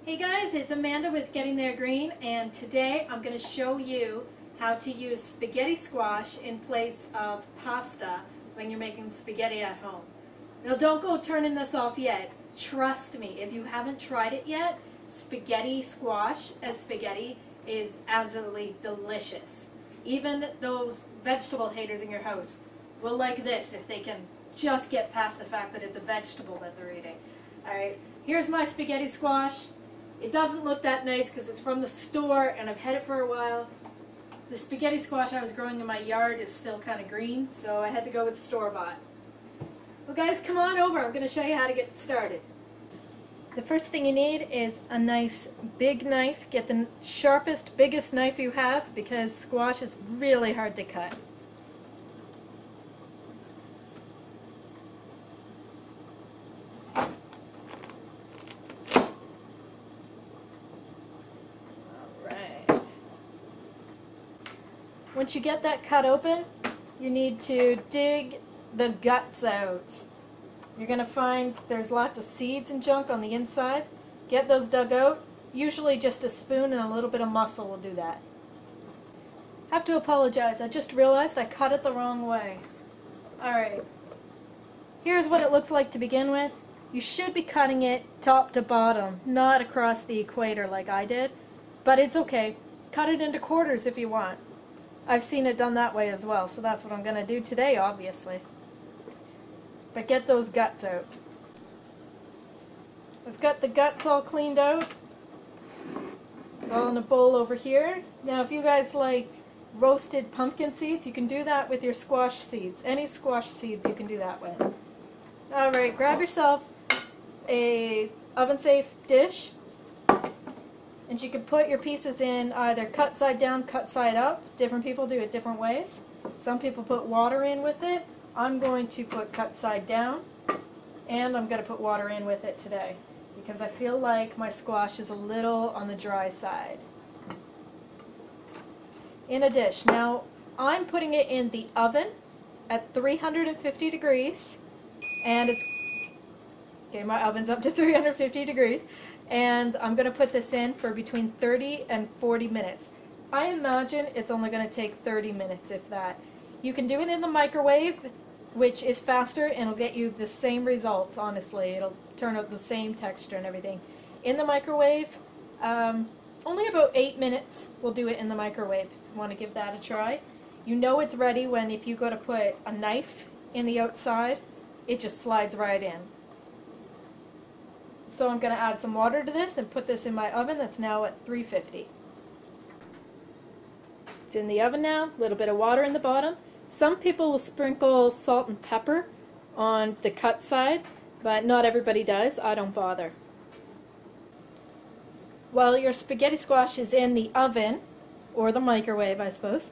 Hey guys, it's Amanda with Getting There Green, and today I'm going to show you how to use spaghetti squash in place of pasta when you're making spaghetti at home. Now don't go turning this off yet. Trust me, if you haven't tried it yet, spaghetti squash as spaghetti is absolutely delicious. Even those vegetable haters in your house will like this if they can just get past the fact that it's a vegetable that they're eating. Alright, here's my spaghetti squash. It doesn't look that nice because it's from the store and I've had it for a while. The spaghetti squash I was growing in my yard is still kind of green, so I had to go with store-bought. Well guys, come on over. I'm going to show you how to get started. The first thing you need is a nice big knife. Get the sharpest, biggest knife you have because squash is really hard to cut. Once you get that cut open, you need to dig the guts out. You're going to find there's lots of seeds and junk on the inside. Get those dug out. Usually just a spoon and a little bit of muscle will do that. Have to apologize. I just realized I cut it the wrong way. Alright. Here's what it looks like to begin with. You should be cutting it top to bottom, not across the equator like I did. But it's okay. Cut it into quarters if you want. I've seen it done that way as well, so that's what I'm going to do today, obviously. But get those guts out. I've got the guts all cleaned out. It's all in a bowl over here. Now, if you guys like roasted pumpkin seeds, you can do that with your squash seeds. Any squash seeds you can do that with. Alright, grab yourself a oven-safe dish. And you can put your pieces in either cut side down, cut side up. Different people do it different ways. Some people put water in with it. I'm going to put cut side down. And I'm going to put water in with it today. Because I feel like my squash is a little on the dry side. In a dish. Now, I'm putting it in the oven at 350 degrees. And it's... Okay, my oven's up to 350 degrees. And I'm going to put this in for between 30 and 40 minutes. I imagine it's only going to take 30 minutes, if that. You can do it in the microwave, which is faster and it'll get you the same results, honestly. It'll turn out the same texture and everything. In the microwave, only about 8 minutes will do it in the microwave if you want to give that a try. You know it's ready when if you go to put a knife in the outside, it just slides right in. So I'm going to add some water to this and put this in my oven that's now at 350. It's in the oven now, a little bit of water in the bottom. Some people will sprinkle salt and pepper on the cut side, but not everybody does. I don't bother. While your spaghetti squash is in the oven, or the microwave I suppose,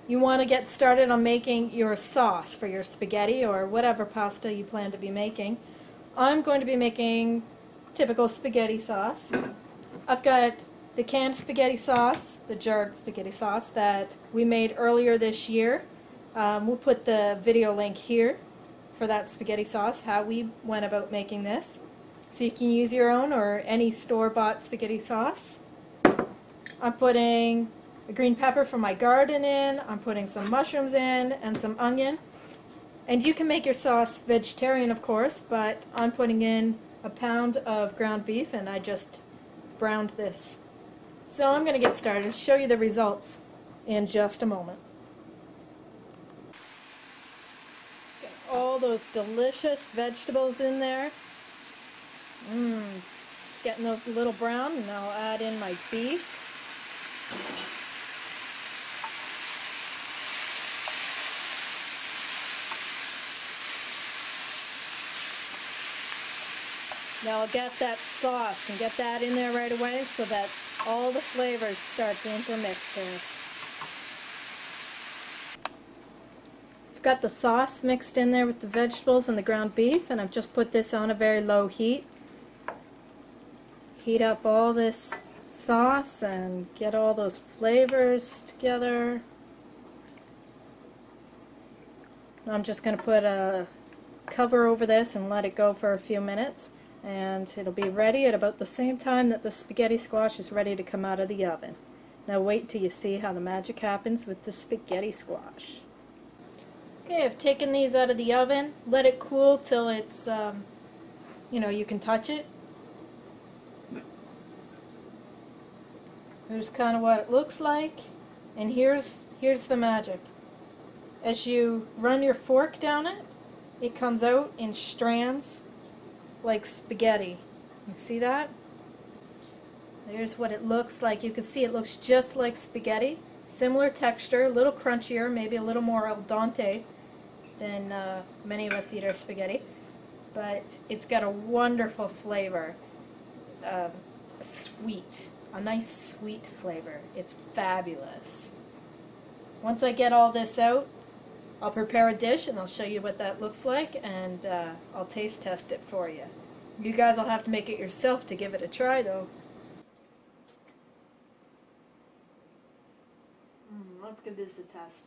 you want to get started on making your sauce for your spaghetti or whatever pasta you plan to be making. I'm going to be making typical spaghetti sauce. I've got the canned spaghetti sauce, the jarred spaghetti sauce that we made earlier this year. We'll put the video link here for that spaghetti sauce, how we went about making this. So you can use your own or any store-bought spaghetti sauce. I'm putting a green pepper from my garden in, I'm putting some mushrooms in, and some onion. And you can make your sauce vegetarian, of course, but I'm putting in a pound of ground beef and I just browned this. So I'm going to get started. Show you the results in just a moment. Get all those delicious vegetables in there. Just getting those a little brown, and I'll add in my beef. Now I'll get that sauce and get that in there right away so that all the flavors start to intermix here. I've got the sauce mixed in there with the vegetables and the ground beef, and I've just put this on a very low heat. Heat up all this sauce and get all those flavors together. I'm just going to put a cover over this and let it go for a few minutes. And it'll be ready at about the same time that the spaghetti squash is ready to come out of the oven. Now wait till you see how the magic happens with the spaghetti squash. Okay, I've taken these out of the oven. Let it cool till it's, you can touch it. Here's kind of what it looks like. And here's the magic. As you run your fork down it, it comes out in strands like spaghetti. You see that? There's what it looks like. You can see it looks just like spaghetti. Similar texture, a little crunchier, maybe a little more al dente than many of us eat our spaghetti. But it's got a wonderful flavor. Sweet. A nice sweet flavor. It's fabulous. Once I get all this out, I'll prepare a dish and I'll show you what that looks like, and I'll taste test it for you. You guys will have to make it yourself to give it a try though. Let's give this a test.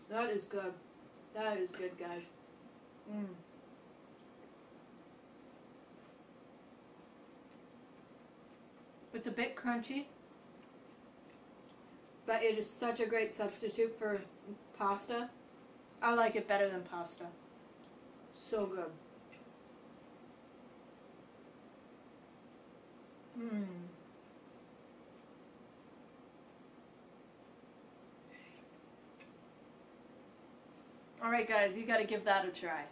That is good. That is good, guys. It's a bit crunchy, but it is such a great substitute for pasta. I like it better than pasta. So good. Alright guys, you gotta give that a try.